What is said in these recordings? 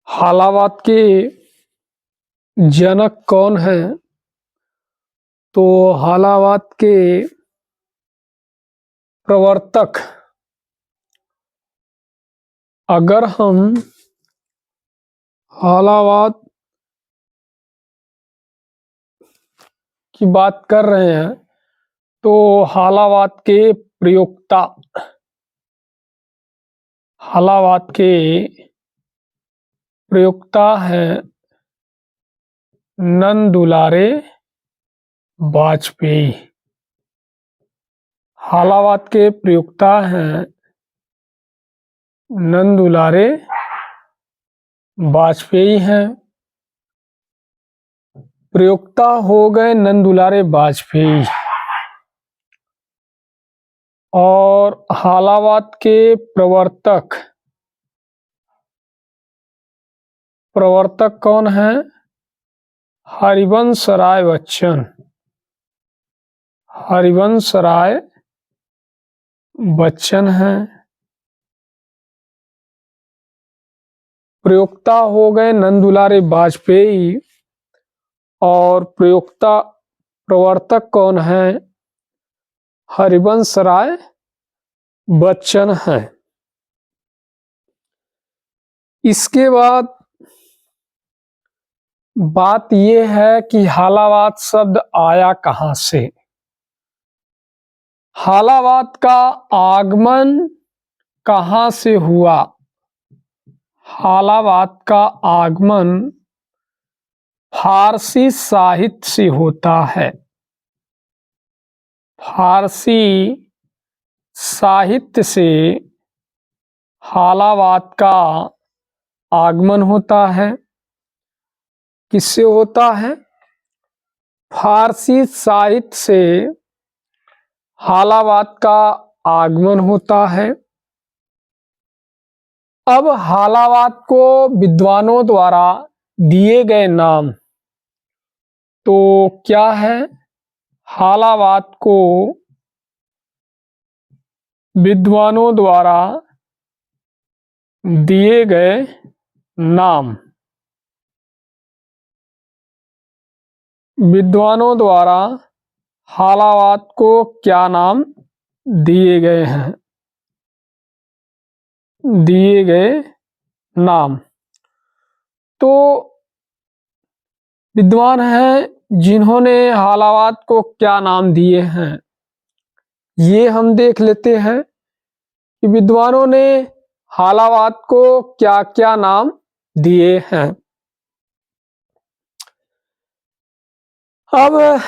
हालावाद के जनक कौन हैं? तो हालावाद के प्रवर्तक, अगर हम हालावाद की बात कर रहे हैं तो हालावाद के प्रयोक्ता, हालावाद के प्रयोक्ता हैं नंद दुलारे वाजपेयी। हालावाद के प्रयोक्ता हैं नंद दुलारे वाजपेयी हैं। प्रयोक्ता हो गए नंद दुलारे वाजपेयी और हालावाद के प्रवर्तक, प्रवर्तक कौन है? हरिवंश राय बच्चन। हरिवंश राय बच्चन हैं। प्रयोक्ता हो गए नंद दुलारे वाजपेयी और प्रयोक्ता प्रवर्तक कौन है? हरिवंश राय बच्चन हैं। इसके बाद बात यह है कि हालावाद शब्द आया कहाँ से? हालावाद का आगमन कहाँ से हुआ? हालावाद का आगमन फारसी साहित्य से होता है। फारसी साहित्य से हालावाद का आगमन होता है। किससे होता है? फारसी साहित्य से हालावाद का आगमन होता है। अब हालावाद को विद्वानों द्वारा दिए गए नाम तो क्या है? हालावाद को विद्वानों द्वारा दिए गए नाम, विद्वानों द्वारा हालावाद को क्या नाम दिए गए हैं? दिए गए नाम तो विद्वान हैं जिन्होंने हालावाद को क्या नाम दिए हैं, ये हम देख लेते हैं कि विद्वानों ने हालावाद को क्या क्या नाम दिए हैं। अब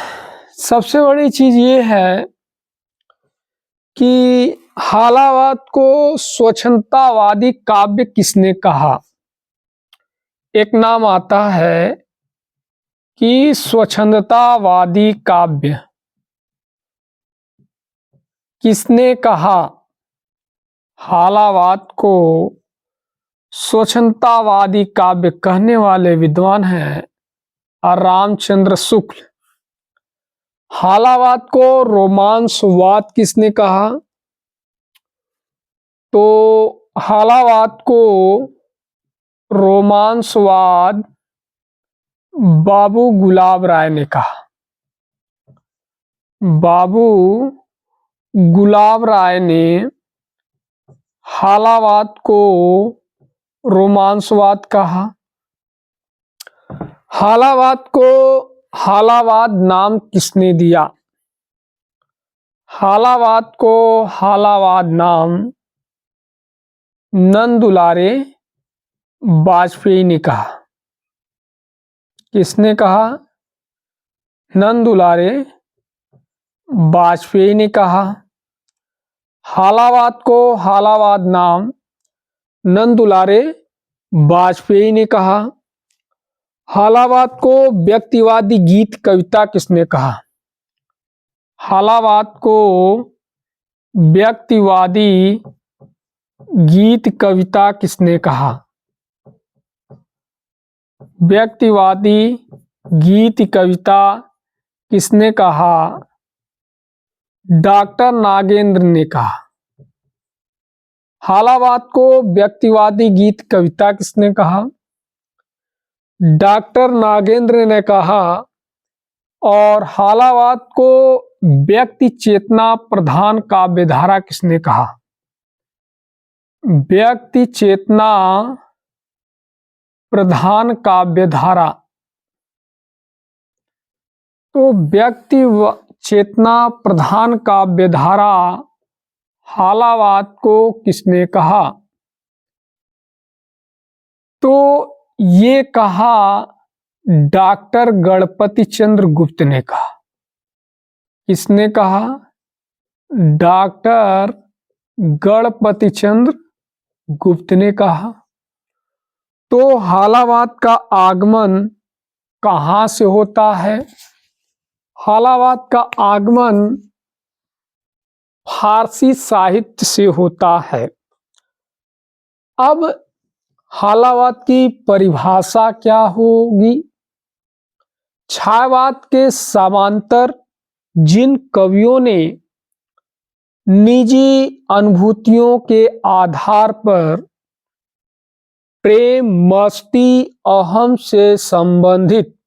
सबसे बड़ी चीज ये है कि हालावाद को स्वच्छंदतावादी काव्य किसने कहा? एक नाम आता है कि स्वच्छंदतावादी काव्य किसने कहा? हालावाद को स्वच्छंदतावादी काव्य कहने वाले विद्वान हैं रामचंद्र शुक्ल। हालावाद को रोमांसवाद किसने कहा? तो हालावाद को रोमांसवाद बाबू गुलाब राय ने कहा। बाबू गुलाब राय ने हालावाद को रोमांसवाद कहा। हालावाद को हालावाद नाम किसने दिया? हालावाद को हालावाद नाम नंद दुलारे वाजपेयी ने कहा। किसने कहा? नंद दुलारे वाजपेयी ने कहा। हालावाद को हालावाद नाम नंद दुलारे वाजपेयी ने कहा। हालावाद को व्यक्तिवादी गीत कविता किसने कहा? हालावाद को व्यक्तिवादी गीत कविता किसने कहा? व्यक्तिवादी गीत कविता किसने कहा? डॉक्टर नागेंद्र ने कहा। हालावाद को व्यक्तिवादी गीत कविता किसने कहा? डॉक्टर नागेंद्र ने कहा। और हालावाद को व्यक्ति चेतना प्रधान काव्यधारा किसने कहा? व्यक्ति चेतना प्रधान काव्यधारा। तो व्यक्ति चेतना प्रधान काव्यधारा हालावाद को किसने कहा? तो ये कहा डॉक्टर गणपति चंद्र गुप्त ने कहा। किसने कहा? डॉक्टर गणपति चंद्र गुप्त ने कहा। तो हालावाद का आगमन कहाँ से होता है? हालावाद का आगमन फारसी साहित्य से होता है। अब हालावाद की परिभाषा क्या होगी? छायावाद के समांतर जिन कवियों ने निजी अनुभूतियों के आधार पर प्रेम, मस्ती, अहम से संबंधित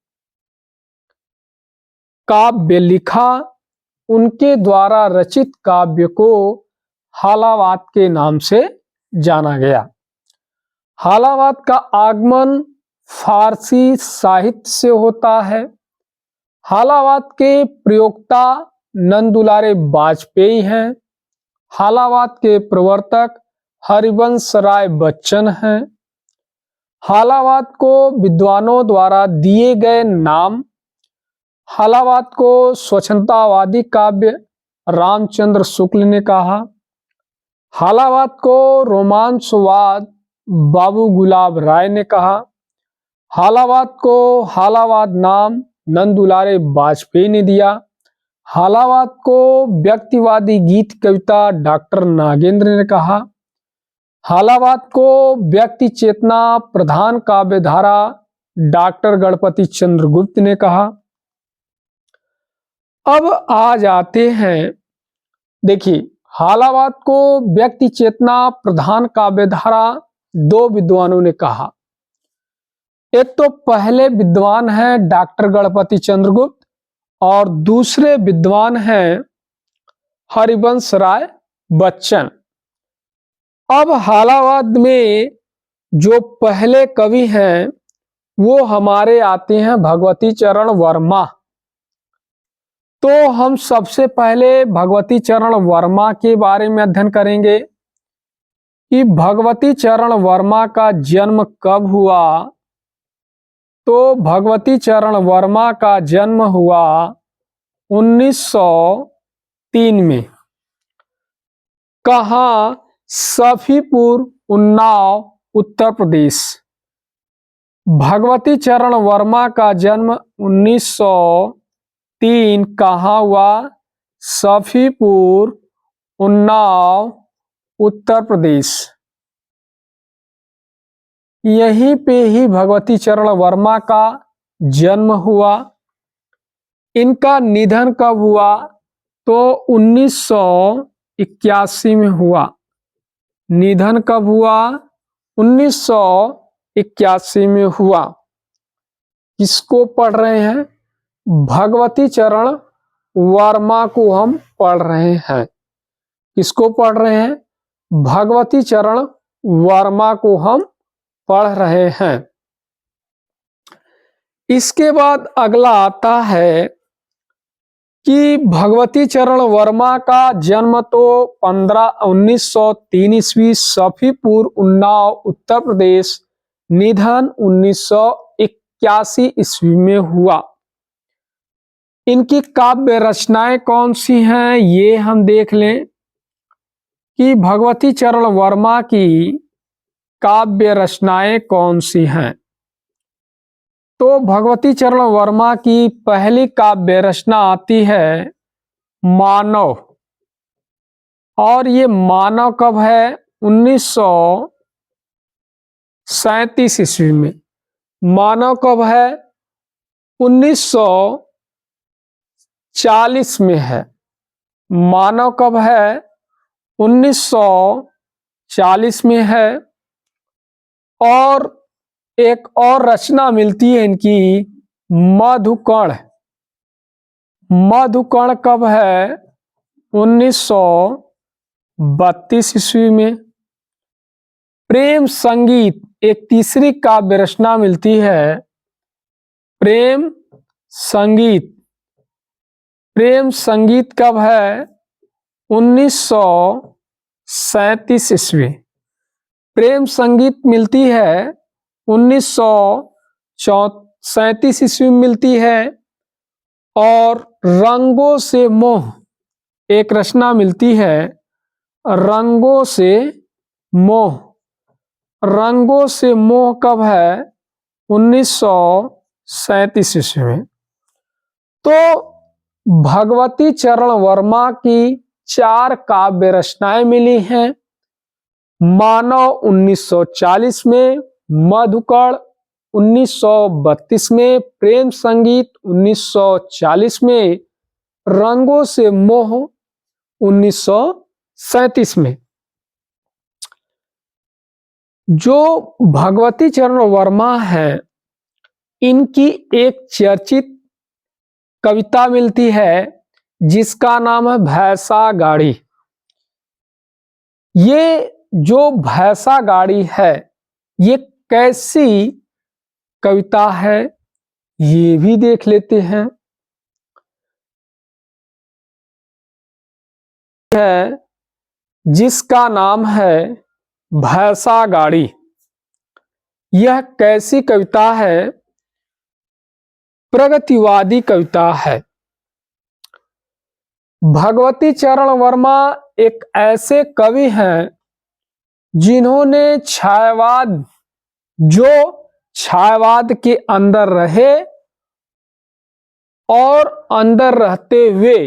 काव्य लिखा, उनके द्वारा रचित काव्य को हालावाद के नाम से जाना गया। हालावाद का आगमन फारसी साहित्य से होता है। हालावाद के प्रयोक्ता नंदुलारे वाजपेयी हैं। हालावाद के प्रवर्तक हरिवंश राय बच्चन हैं। हालावाद को विद्वानों द्वारा दिए गए नाम: हालावाद को स्वच्छंदतावादी काव्य रामचंद्र शुक्ल ने कहा। हालावाद को रोमांसवाद बाबू गुलाब राय ने कहा। हालावाद को हालावाद नाम नंदुलारे वाजपेयी ने दिया। हालावाद को व्यक्तिवादी गीत कविता डॉक्टर नागेंद्र ने कहा। हालावाद को व्यक्ति चेतना प्रधान काव्यधारा डॉक्टर गणपति चंद्र गुप्त ने कहा। अब आ जाते हैं, देखिए, हालावाद को व्यक्ति चेतना प्रधान काव्यधारा दो विद्वानों ने कहा। एक तो पहले विद्वान हैं डॉक्टर गणपति चंद्र गुप्त और दूसरे विद्वान हैं हरिवंश राय बच्चन। अब हालावाद में जो पहले कवि हैं वो हमारे आते हैं भगवती चरण वर्मा। तो हम सबसे पहले भगवती चरण वर्मा के बारे में अध्ययन करेंगे कि भगवती चरण वर्मा का जन्म कब हुआ। तो भगवती चरण वर्मा का जन्म हुआ 1903 में। कहाँ? सफीपुर, उन्नाव, उत्तर प्रदेश। भगवती चरण वर्मा का जन्म 1903 कहाँ हुआ? सफीपुर, उन्नाव, उत्तर प्रदेश। यहीं पे ही भगवती चरण वर्मा का जन्म हुआ। इनका निधन कब हुआ? तो 1981 में हुआ। निधन कब हुआ? 1981 में हुआ। किसको पढ़ रहे हैं? भगवती चरण वर्मा को हम पढ़ रहे हैं। किसको पढ़ रहे हैं? भगवती चरण वर्मा को हम पढ़ रहे हैं। इसके बाद अगला आता है कि भगवती चरण वर्मा का जन्म तो 1903 ईस्वी सफीपुर, उन्नाव, उत्तर प्रदेश। निधन 1981 ईस्वी में हुआ। इनकी काव्य रचनाएं कौन सी हैं ये हम देख लें कि भगवती चरण वर्मा की काव्य रचनाएं कौन सी हैं। तो भगवती चरण वर्मा की पहली काव्य रचना आती है मानव। और ये मानव कब है? 1937 ईस्वी में। मानव कब है? 1940 में है। मानव कब है? 1940 में है। और एक और रचना मिलती है इनकी, मधुकण। मधुकण कब है? 1932 ईस्वी में। प्रेम संगीत एक तीसरी काव्य रचना मिलती है, प्रेम संगीत। प्रेम संगीत कब है? 1937 ईस्वी। प्रेम संगीत मिलती है 1937 ईस्वी में मिलती है। और रंगों से मोह एक रचना मिलती है, रंगों से मोह। रंगों से मोह कब है? 1937 ईस्वी में। तो भगवती चरण वर्मा की 4 काव्य रचनाएं मिली हैं। मानव 1940 में, मधुकण 1932 में, प्रेम संगीत 1940 में, रंगों से मोह 1937 में। जो भगवती चरण वर्मा है, इनकी एक चर्चित कविता मिलती है जिसका नाम है भैंसा गाड़ी। ये जो भैंसा गाड़ी है, ये कैसी कविता है ये भी देख लेते हैं। है जिसका नाम है भैंसा गाड़ी। यह कैसी कविता है? प्रगतिवादी कविता है। भगवती चरण वर्मा एक ऐसे कवि हैं जिन्होंने छायावाद के अंदर रहे और अंदर रहते हुए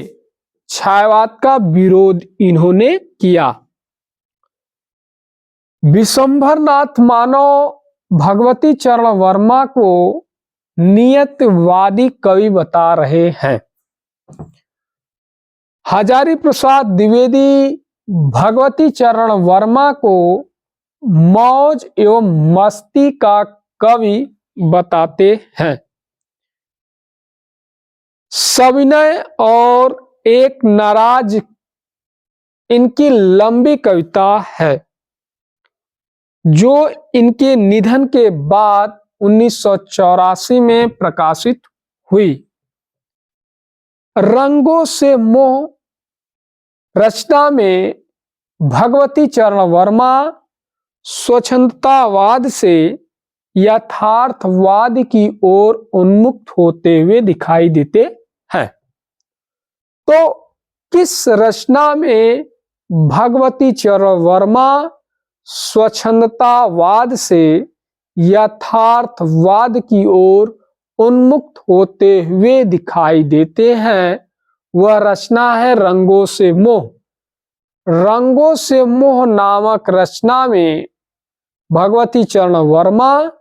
छायावाद का विरोध इन्होंने किया। विशंभर नाथ मानव भगवती चरण वर्मा को नियतवादी कवि बता रहे हैं। हजारी प्रसाद द्विवेदी भगवती चरण वर्मा को मौज एवं मस्ती का कवि बताते हैं। सविनय और एक नाराज इनकी लंबी कविता है जो इनके निधन के बाद 1984 में प्रकाशित हुई। रंगों से मोह रचना में भगवती चरण वर्मा स्वच्छंदतावाद से यथार्थवाद की ओर उन्मुक्त होते हुए दिखाई देते हैं। तो किस रचना में भगवती चरण वर्मा स्वच्छंदतावाद से यथार्थवाद की ओर उन्मुक्त होते हुए दिखाई देते हैं? वह रचना है रंगों से मोह। रंगों से मोह नामक रचना में भगवती चरण वर्मा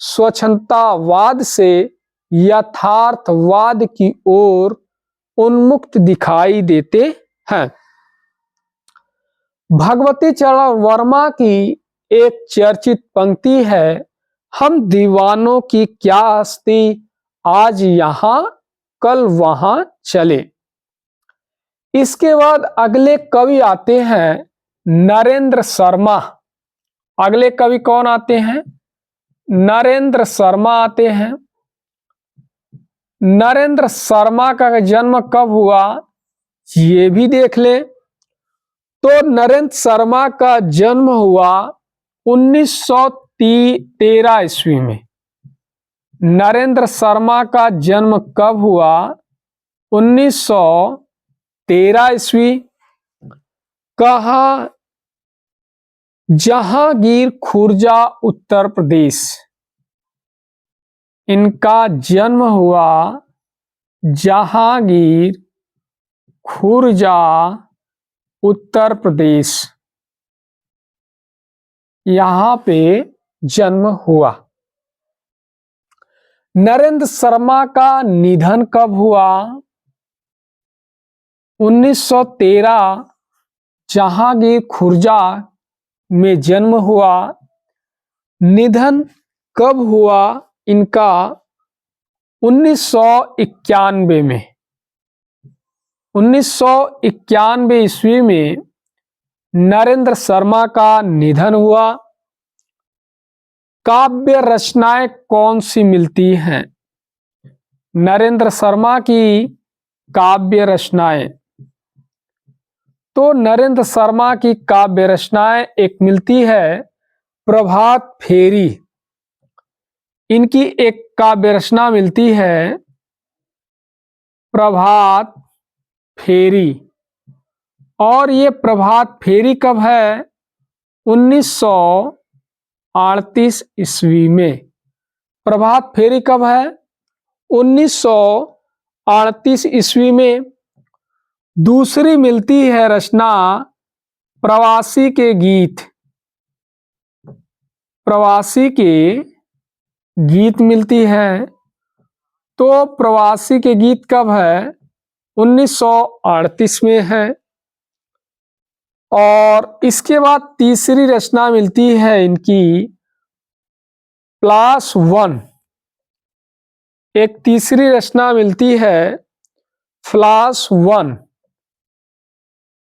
स्वच्छंदतावाद से यथार्थवाद की ओर उन्मुक्त दिखाई देते हैं। भगवती चरण वर्मा की एक चर्चित पंक्ति है, हम दीवानों की क्या हस्ती, आज यहां कल वहां चले। इसके बाद अगले कवि आते हैं नरेंद्र शर्मा। अगले कवि कौन आते हैं? नरेंद्र शर्मा आते हैं। नरेंद्र शर्मा का जन्म कब हुआ ये भी देख ले। तो नरेंद्र शर्मा का जन्म हुआ 1913 ईस्वी में। नरेंद्र शर्मा का जन्म कब हुआ? 1913 ईस्वी। कहाँ? जहांगीर खुर्जा उत्तर प्रदेश। इनका जन्म हुआ जहांगीर खुर्जा उत्तर प्रदेश, यहां पे जन्म हुआ। नरेंद्र शर्मा का निधन कब हुआ? 1913। जहांगीर खुर्जा में जन्म हुआ, निधन कब हुआ इनका? 1991 में। 1991 ईस्वी में नरेंद्र शर्मा का निधन हुआ। काव्य रचनाएं कौन सी मिलती हैं? नरेंद्र शर्मा की काव्य रचनाएं, तो नरेंद्र शर्मा की काव्य रचनाएं एक मिलती है प्रभात फेरी। इनकी एक काव्य रचना मिलती है प्रभात फेरी। और ये प्रभात फेरी कब है? 1938 ईस्वी में। प्रभात फेरी कब है? 1938 ईस्वी में। दूसरी मिलती है रचना प्रवासी के गीत। प्रवासी के गीत मिलती है। तो प्रवासी के गीत कब है? 1938 में है। और इसके बाद तीसरी रचना मिलती है इनकी प्लस वन। एक तीसरी रचना मिलती है प्लस वन।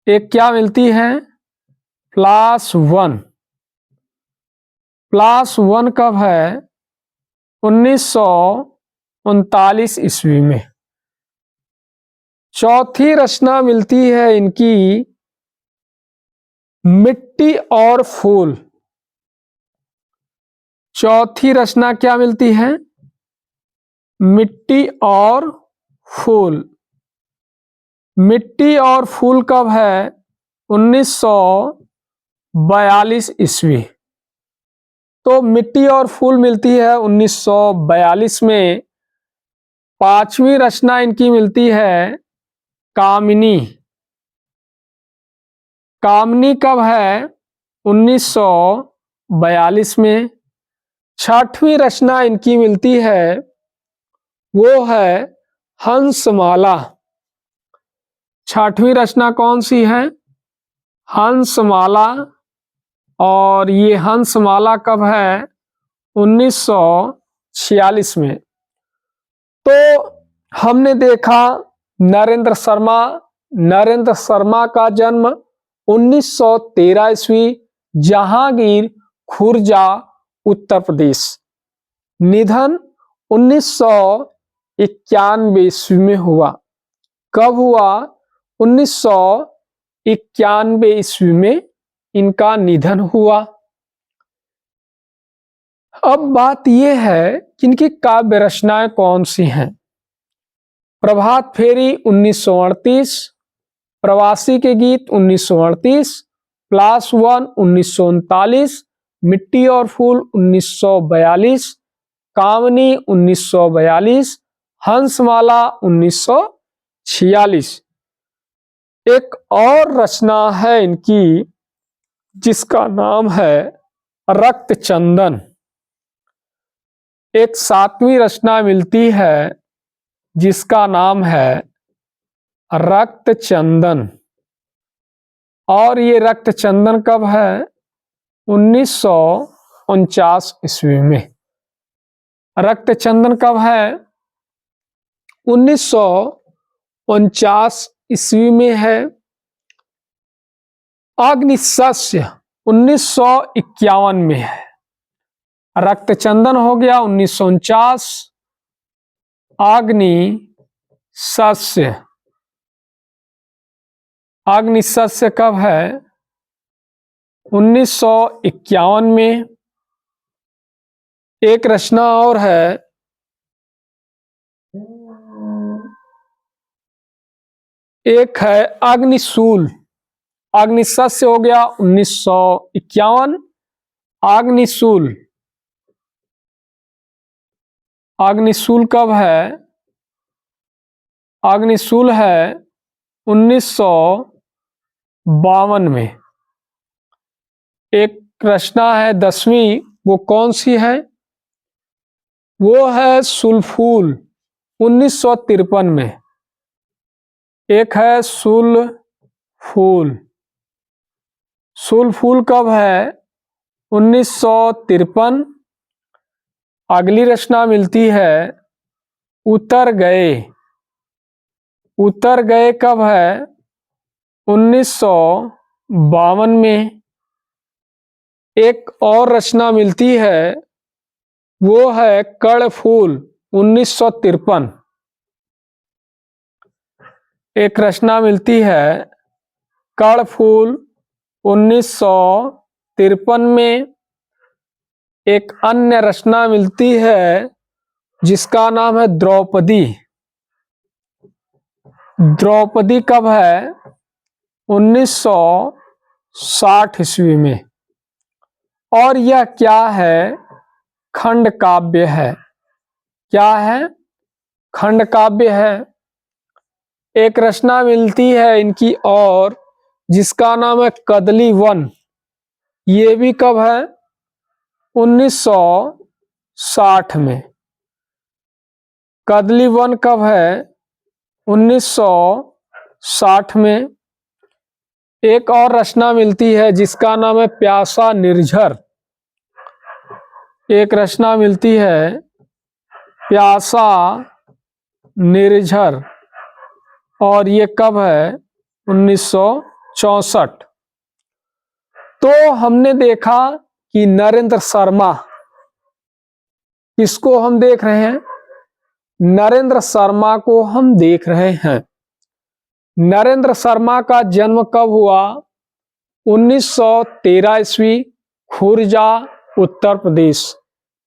एक क्या मिलती है? Plus one. प्लस वन कब है? 1939 ईस्वी में। चौथी रचना मिलती है इनकी मिट्टी और फूल। चौथी रचना क्या मिलती है? मिट्टी और फूल। मिट्टी और फूल कब है? 1942 ईस्वी। तो मिट्टी और फूल मिलती है 1942 में। पांचवी रचना इनकी मिलती है कामिनी। कामिनी कब है? 1942 में। छठवीं रचना इनकी मिलती है वो है हंसमाला। छठवीं रचना कौन सी है? हंसमाला। और ये हंसमाला कब है? 1946 में। तो हमने देखा नरेंद्र शर्मा का जन्म 1913 ईस्वी, जहांगीर, खुर्जा, उत्तर प्रदेश। निधन 1991 ईस्वी में हुआ। कब हुआ? 1991 ईस्वी में इनका निधन हुआ। अब बात यह है कि इनकी काव्य रचनाएं कौन सी हैं। प्रभात फेरी 1938, प्रवासी के गीत 1938, प्लस वन 1939, मिट्टी और फूल 1942, कामनी 1942, हंसमाला 1946। एक और रचना है इनकी जिसका नाम है रक्त चंदन। एक सातवीं रचना मिलती है जिसका नाम है रक्त चंदन। और ये रक्त चंदन कब है? 1949 ईस्वी में। रक्त चंदन कब है? 1949 ईस्वी में है। अग्निशस्य 1951 में है। रक्त चंदन हो गया 1949। अग्निशस्य कब है? 1951 में। एक रचना और है एक है अग्निशूल। अग्निशस्य हो गया 1951। अग्निशूल कब है? अग्निशूल है 1952 में। एक रचना है 10वीं, वो कौन सी है? वो है सुलफूल 1953 में। एक है सुलफूल। सुलफूल कब है? 1953। अगली रचना मिलती है उतर गए। उतर गए कब है? 1952 में। एक और रचना मिलती है, वो है कड़ फूल, 1953। एक रचना मिलती है कड़ फूल, 1953 में। एक अन्य रचना मिलती है जिसका नाम है द्रौपदी। द्रौपदी कब है? 1960 ईस्वी में। और यह क्या है? खंड काव्य है। क्या है? खंड काव्य है। एक रचना मिलती है इनकी और जिसका नाम है कदली वन। ये भी कब है? 1960 में। कदली वन कब है? 1960 में। एक और रचना मिलती है जिसका नाम है प्यासा निर्झर। एक रचना मिलती है प्यासा निर्झर, और ये कब है? 1964। तो हमने देखा कि नरेंद्र शर्मा, किसको हम देख रहे हैं? नरेंद्र शर्मा को हम देख रहे हैं। नरेंद्र शर्मा का जन्म कब हुआ? 1913 ईस्वी, खुर्जा, उत्तर प्रदेश।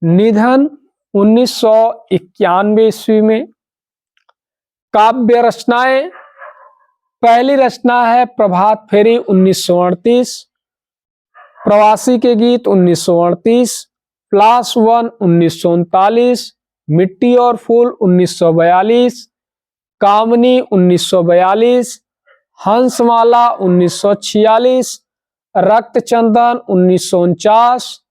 निधन 1991 ईस्वी में। काव्य रचनाएं, पहली रचना है प्रभात फेरी, 1938। प्रवासी के गीत, 1938। प्लास वन, 1939। मिट्टी और फूल, 1942। कामनी, 1942। हंसमाला, 1946। रक्तचंदन, 1949।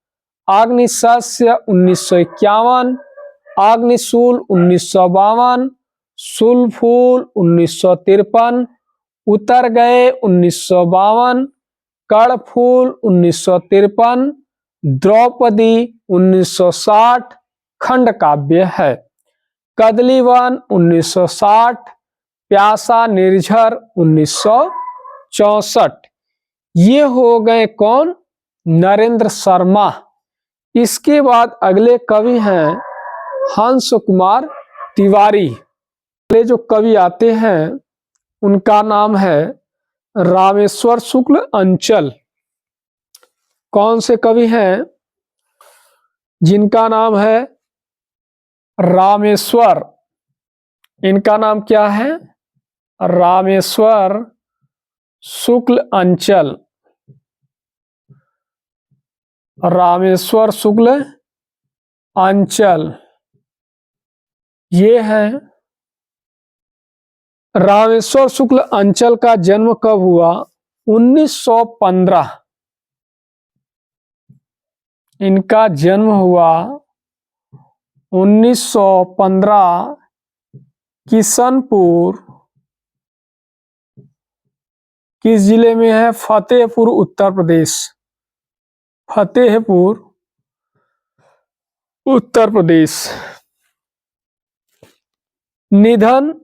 अग्निशस्य, 1951। अग्निशूल, 1952। सुलफूल, 1953। उतर गए, 1952। कड़फूल, 1953। द्रौपदी, 1960 खंड काव्य है। कदली वन, 1960। प्यासा निर्झर, 1964। ये हो गए कौन? नरेंद्र शर्मा। इसके बाद अगले कवि हैं हंस कुमार तिवारी। अगले जो कवि आते हैं उनका नाम है रामेश्वर शुक्ल अंचल। कौन से कवि हैं जिनका नाम है रामेश्वर? इनका नाम क्या है? रामेश्वर शुक्ल अंचल। रामेश्वर शुक्ल अंचल ये है। रामेश्वर शुक्ल अंचल का जन्म कब हुआ? 1915। इनका जन्म हुआ 1915 किशनपुर, किस जिले में है? फतेहपुर, उत्तर प्रदेश। फतेहपुर, उत्तर प्रदेश। निधन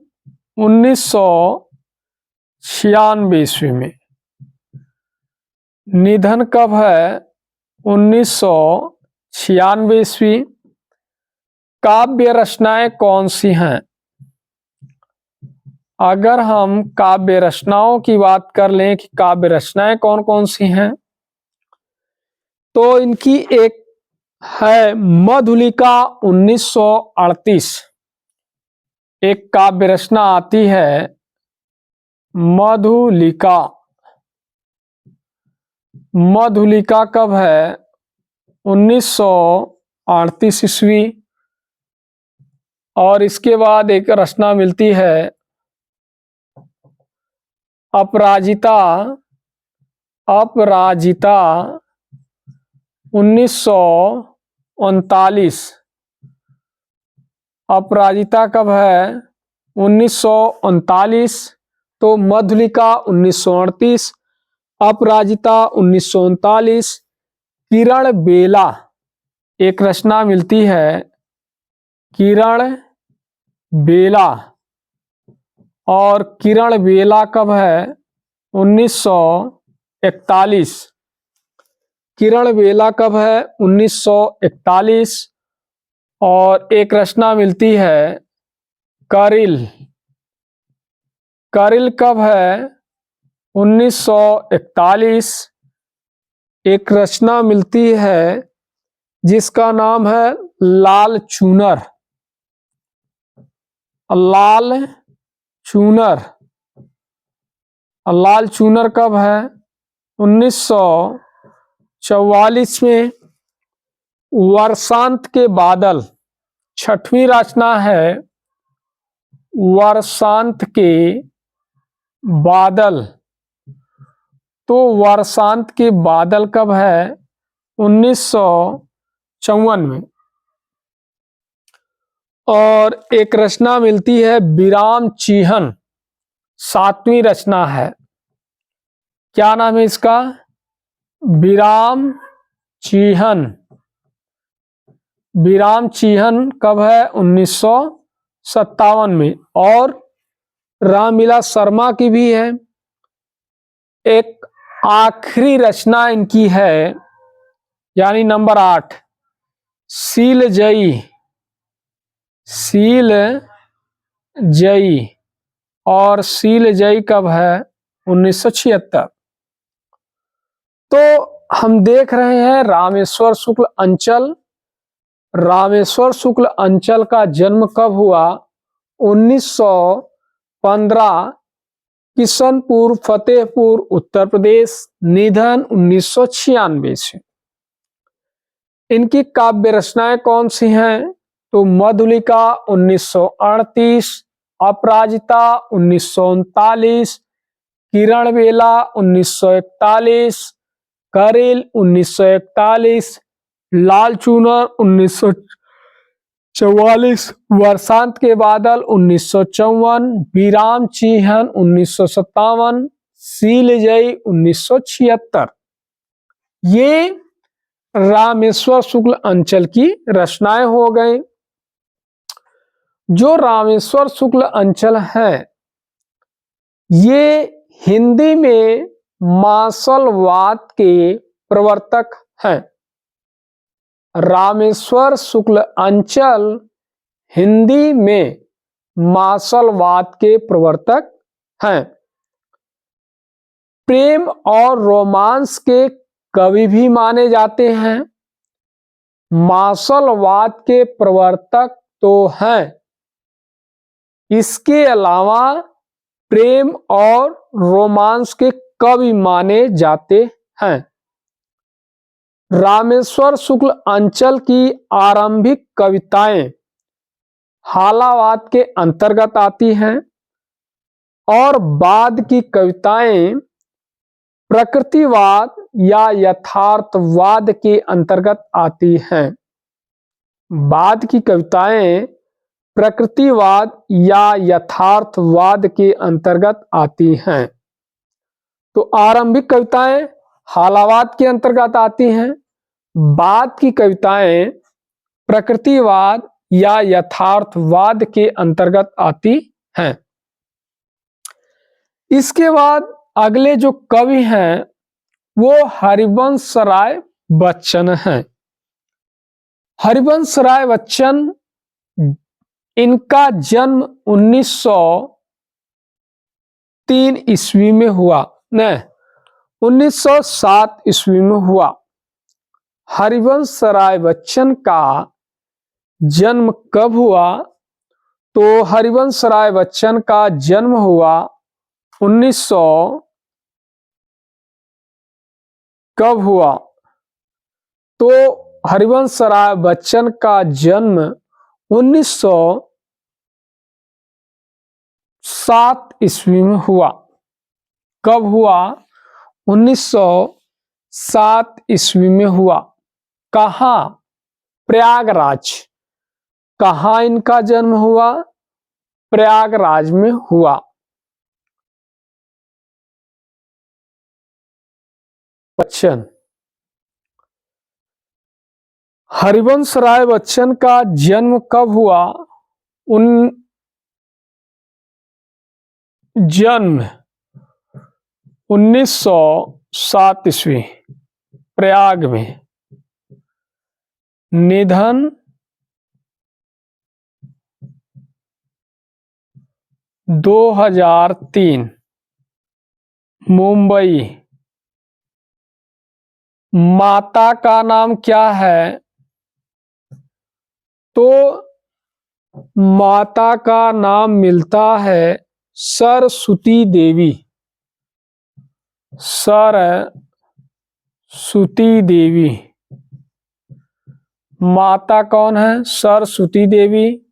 1996 ईस्वी में। निधन कब है? 1996 ईस्वी। काव्य रचनाएं कौन सी हैं? अगर हम काव्य रचनाओं की बात कर लें कि काव्य रचनाएं कौन कौन सी हैं, तो इनकी एक है मधुलिका, 1938। एक काव्य रचना आती है मधुलिका। मधुलिका कब है? 1938 ईस्वी। और इसके बाद एक रचना मिलती है अपराजिता। अपराजिता 1939। अपराजिता कब है? 1939। तो मधुलिका 1938, अपराजिता 1939। किरण बेला एक रचना मिलती है किरण बेला। और किरण बेला कब है? 1941। किरण बेला कब है? 1941। और एक रचना मिलती है करिल। करिल कब है? 1941। एक रचना मिलती है जिसका नाम है लाल चूनर। लाल चूनर। लाल चूनर कब है? 1944 में। वर्षांत के बादल, छठवीं रचना है वर्षांत के बादल। तो वर्षांत के बादल कब है? 1954 में। और एक रचना मिलती है विराम चिन्ह, सातवीं रचना है। क्या नाम है इसका? विराम चिन्ह। विराम चिन्ह कब है? 1957 में। और रामलीला शर्मा की भी है। एक आखिरी रचना इनकी है, यानी नंबर 8, शीलजयी। शीलजयी। और शीलजयी कब है? 1976। तो हम देख रहे हैं रामेश्वर शुक्ल अंचल। रामेश्वर शुक्ल अंचल का जन्म कब हुआ? 1915, किशनपुर फतेहपुर उत्तर प्रदेश। निधन 1996 से। इनकी काव्य रचनाएं कौन सी हैं? तो मधुलिका 1938, अपराजिता 1939, किरण बेला 1941, करिल 1941, लाल चूनर 1944, वर्षांत के बादल 1954, विराम चिन्ह 1957, शीलजयी 1976। ये रामेश्वर शुक्ल अंचल की रचनाएं हो गई। जो रामेश्वर शुक्ल अंचल है, ये हिंदी में मार्शलवाद के प्रवर्तक हैं। रामेश्वर शुक्ल अंचल हिंदी में मार्शलवाद के प्रवर्तक हैं। प्रेम और रोमांस के कवि भी माने जाते हैं। मार्शलवाद के प्रवर्तक तो हैं, इसके अलावा प्रेम और रोमांस के कवि माने जाते हैं। रामेश्वर शुक्ल अंचल की आरंभिक कविताएं हालावाद के अंतर्गत आती हैं और बाद की कविताएं प्रकृतिवाद या यथार्थवाद के अंतर्गत आती हैं। बाद की कविताएं प्रकृतिवाद या यथार्थवाद के अंतर्गत आती हैं। तो आरंभिक कविताएं हालावाद के अंतर्गत आती हैं, बाद की कविताएं प्रकृतिवाद या यथार्थवाद के अंतर्गत आती हैं। इसके बाद अगले जो कवि हैं वो हरिवंश राय बच्चन हैं। हरिवंश राय बच्चन, इनका जन्म 1903 ईस्वी में हुआ, नहीं 1907 ईस्वी में हुआ। हरिवंश राय बच्चन का जन्म कब हुआ? तो हरिवंश राय बच्चन का जन्म हुआ 1900 कब हुआ? तो हरिवंश राय बच्चन का जन्म 1907 ईस्वी में हुआ। कब हुआ? 1907 ईस्वी में हुआ। कहाँ? प्रयागराज। कहाँ इनका जन्म हुआ? प्रयागराज में हुआ। बच्चन हरिवंश राय बच्चन का जन्म कब हुआ? उन जन्म 1907 ईस्वी प्रयाग में। निधन 2003 मुंबई। माता का नाम क्या है? तो माता का नाम मिलता है सरस्वती देवी। सरस्वती देवी माता कौन है? सरस्वती देवी।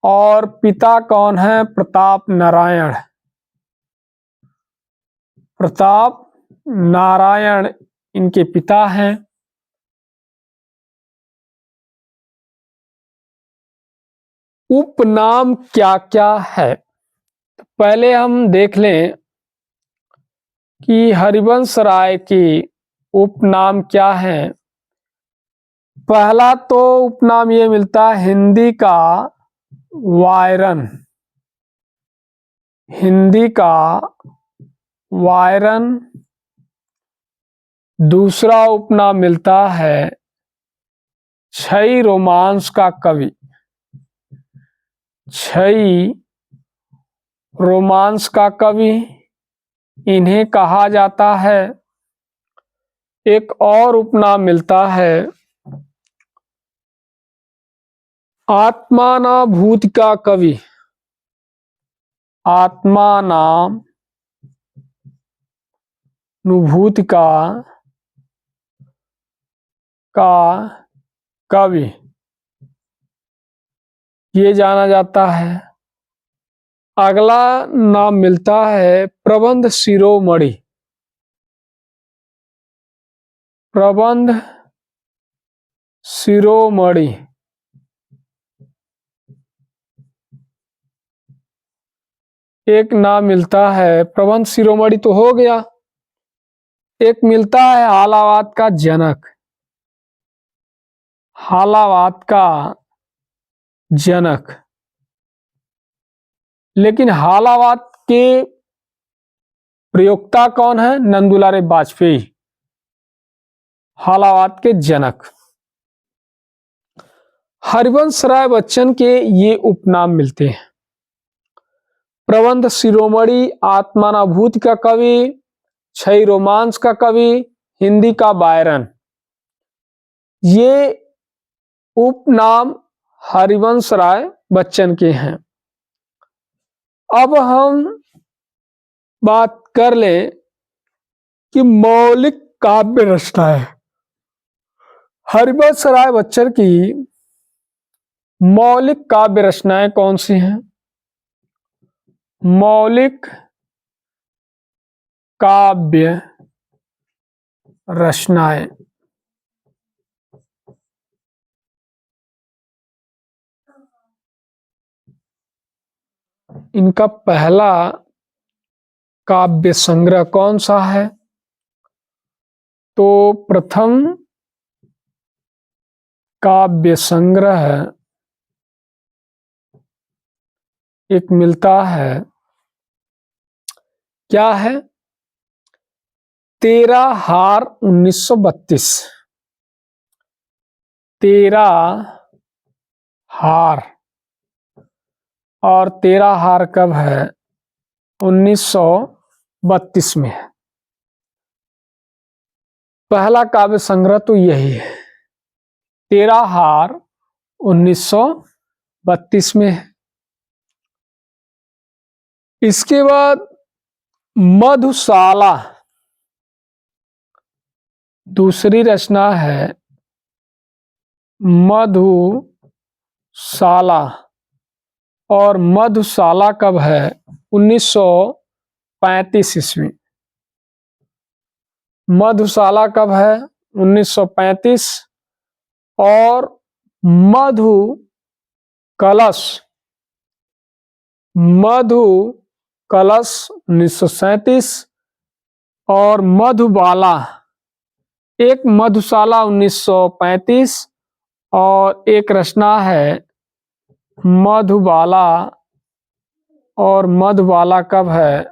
और पिता कौन है? प्रताप नारायण। प्रताप नारायण इनके पिता हैं। उपनाम क्या क्या है? पहले हम देख लें कि हरिवंश राय की उपनाम क्या है। पहला तो उपनाम ये मिलता है हिंदी का वायरन। हिंदी का वायरन। दूसरा उपनाम मिलता है छई रोमांस का कवि। छई रोमांस का कवि इन्हें कहा जाता है। एक और उपनाम मिलता है आत्मानुभूति का कवि। आत्मानुभूति का कवि ये जाना जाता है। अगला नाम मिलता है प्रबंध शिरोमणि। प्रबंध शिरोमणि एक नाम मिलता है। प्रबंध शिरोमणि तो हो गया। एक मिलता है हालावाद का जनक। हालावाद का जनक। लेकिन हालावाद के प्रयोक्ता कौन है? नंदुलारे वाजपेयी हालावाद के जनक। हरिवंश राय बच्चन के ये उपनाम मिलते हैं प्रबंध शिरोमणि, आत्मानुभूति का कवि, छई रोमांस का कवि, हिंदी का बायरन। ये उपनाम हरिवंश राय बच्चन के हैं। अब हम बात कर लें कि मौलिक काव्य रचनाएं। हरिवंश राय बच्चन की मौलिक काव्य रचनाएं कौन सी हैं? मौलिक काव्य रचनाएं इनका पहला काव्य संग्रह कौन सा है? तो प्रथम काव्य संग्रह एक मिलता है, क्या है? 13 हार 1932। 13 हार। और 13 हार कब है? 1932 में है। पहला काव्य संग्रह तो यही है, 13 हार 1932 में है। इसके बाद मधुशाला दूसरी रचना है। मधुशाला। और मधुशाला कब है? 1935 ईस्वी। मधुशाला कब है? 1935। और मधु कलश। मधु कलश 1937। और मधुबाला एक मधुशाला 1935 और एक रचना है मधुबाला। और मधुबाला कब है?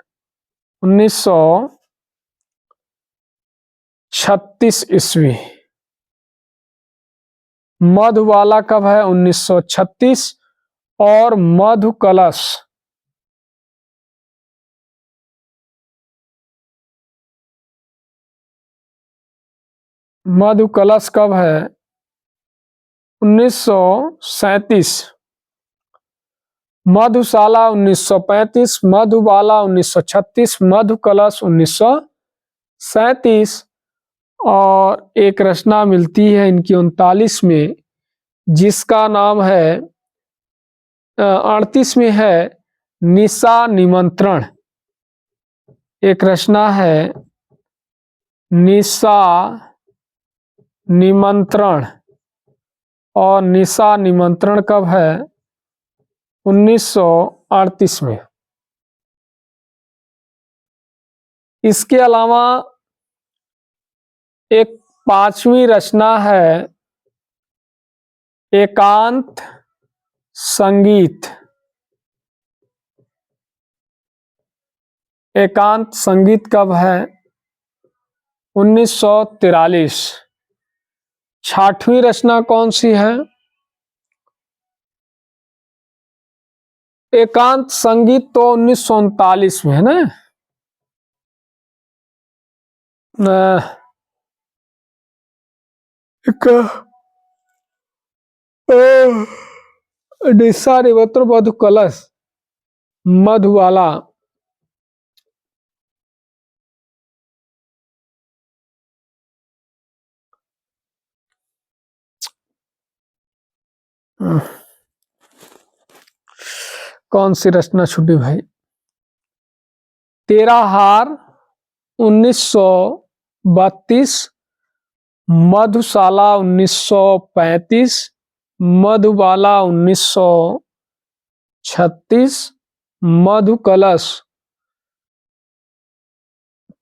1936 ईस्वी। मधुबाला कब है? 1936। और मधु कलश कब है? 1937। मधुशाला 1935, मधुबाला 1936, मधु कलश 1937। और एक रचना मिलती है इनकी 39 में, जिसका नाम है 38 में है निशा निमंत्रण। एक रचना है निशा निमंत्रण। और निशा निमंत्रण कब है? 1938 में। इसके अलावा एक 5वीं रचना है एकांत संगीत। एकांत संगीत कब है? 1943। 6वीं रचना कौन सी है? एकांत संगीत तो 1939 में है ना। निशा निमंत्रण, मधु कलश, मधुबाला। कौन सी रचना छूटी भाई? तेरा हार 1932, मधुशाला 1935, मधुबाला 1936, मधु कलश।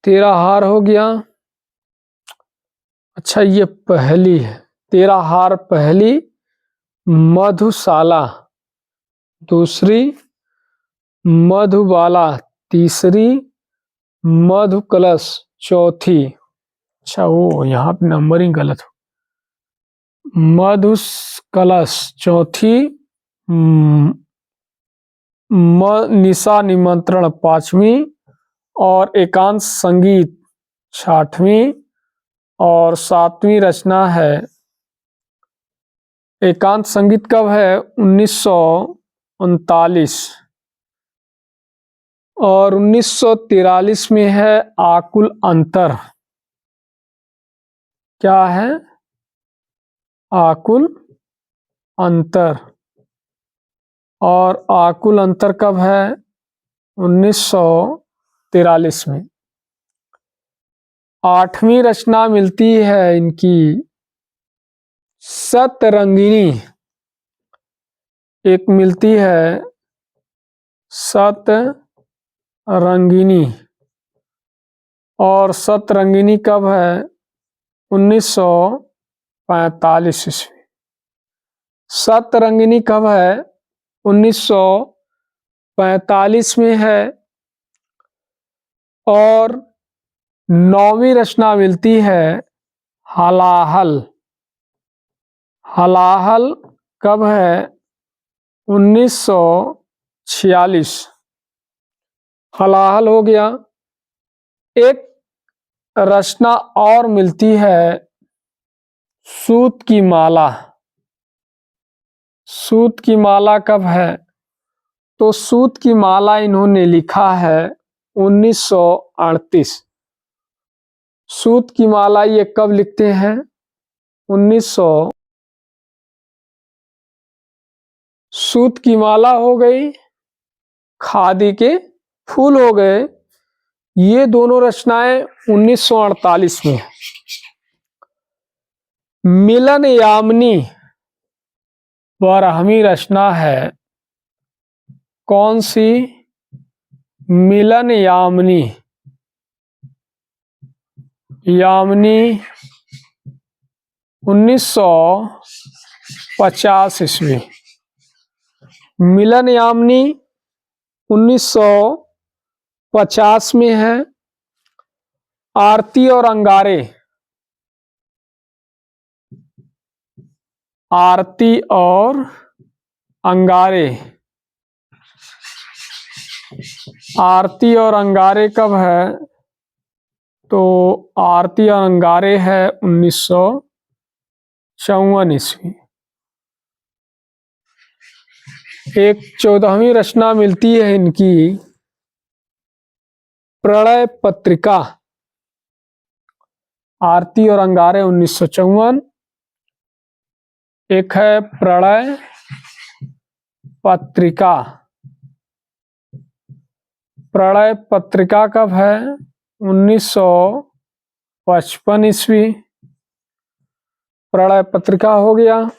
तेरा हार हो गया। अच्छा, ये पहली है। तेरा हार पहली, मधुशाला दूसरी, मधुबाला तीसरी, मधु कलश चौथी। अच्छा, वो यहाँ पे नंबरिंग गलत हो। मधु कलश चौथी, निशा निमंत्रण 5वीं, और एकांत संगीत 6वीं, और 7वीं रचना है एकांत संगीत कब है? 1939। और 1943 में है आकुल अंतर। क्या है? आकुल अंतर। और आकुल अंतर कब है? 1943 में। 8वीं रचना मिलती है इनकी सतरंगिणी। एक मिलती है सतरंगिणी। और सतरंगिणी कब है? 1945 ईस्वी। सतरंगिणी कब है? 1945 में है। और 9वीं रचना मिलती है हलाहल। हलाहल कब है? 1946। हलाहल हो गया। एक रचना और मिलती है सूत की माला। सूत की माला कब है? तो सूत की माला इन्होंने लिखा है 1938। सूत की माला ये कब लिखते हैं? 1900। सूत की माला हो गई, खादी के फूल हो गए। ये दोनों रचनाएं 1948 में। मिलन यामिनी 12वीं रचना है। कौन सी? मिलन यामिनी। यामिनी 1950 ईस्वी। मिलन यामिनी 1950 में है। आरती और अंगारे, आरती और अंगारे, आरती और अंगारे कब है? तो आरती और अंगारे है 1954 ईस्वी। एक 14वीं रचना मिलती है इनकी, प्रणय पत्रिका। आरती और अंगारे 1954। एक है प्रणय पत्रिका। प्रणय पत्रिका कब है? 1955 ईस्वी। प्रणय पत्रिका हो गया।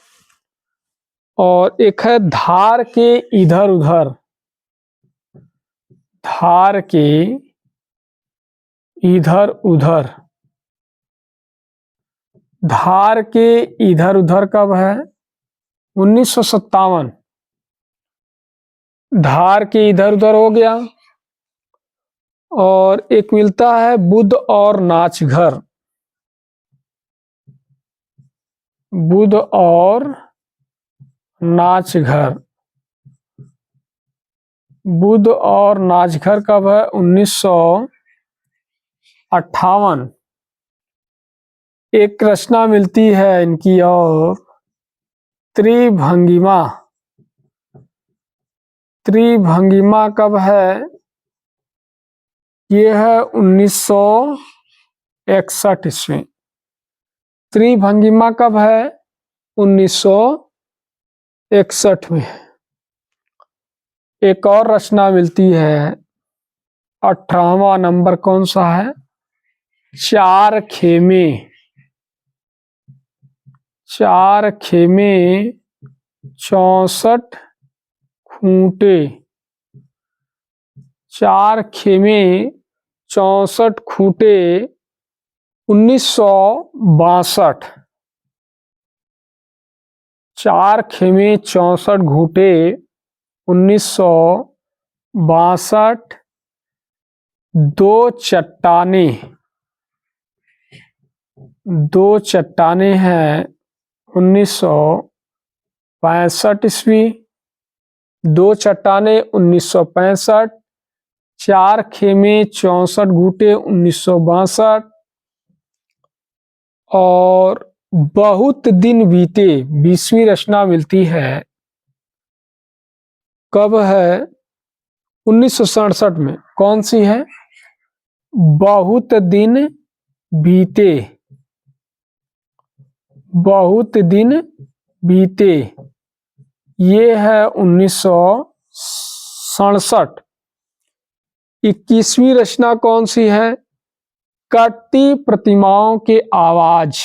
और एक है धार के इधर उधर। धार के इधर उधर। धार के इधर उधर कब है? 1957। धार के इधर उधर हो गया। और एक मिलता है बुद्ध और नाच घर। बुद्ध और नाच घर। बुद्ध और नाच घर कब है? 1958। एक रचना मिलती है इनकी और त्रिभंगिमा। त्रिभंगिमा कब है? ये है 1961 ईस्वी। त्रिभंगिमा कब है? 1961 में। एक और रचना मिलती है, 18वां नंबर कौन सा है? चार खेमे। चार खेमे 64 खूंटे। चार खेमे 64 खूंटे 1962। चार खेमे 64 घूंटे 1962। दो चट्टाने। दो चट्टाने हैं 1965 ईस्वी। दो चट्टाने 1965। चार खेमे 64 घूंटे 1962। और बहुत दिन बीते 20वीं रचना मिलती है, कब है? 1967 में। कौन सी है? बहुत दिन बीते। बहुत दिन बीते, ये है 1967। 21वीं रचना कौन सी है? कटती प्रतिमाओं के आवाज।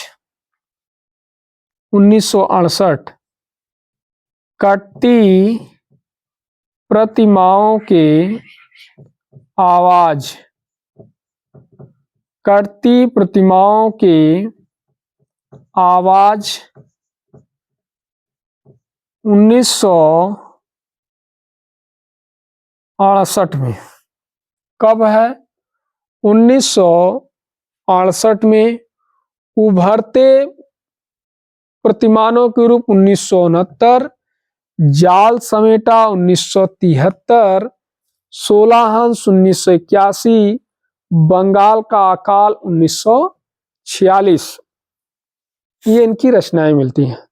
1968। कटती प्रतिमाओं के आवाज। कटती प्रतिमाओं के आवाज 1968 में। कब है? 1968 में। उभरते प्रतिमानों के रूप 1969। जाल समेटा 1973। 16 हंस 1981। बंगाल का अकाल 1946। ये इनकी रचनाएं मिलती हैं।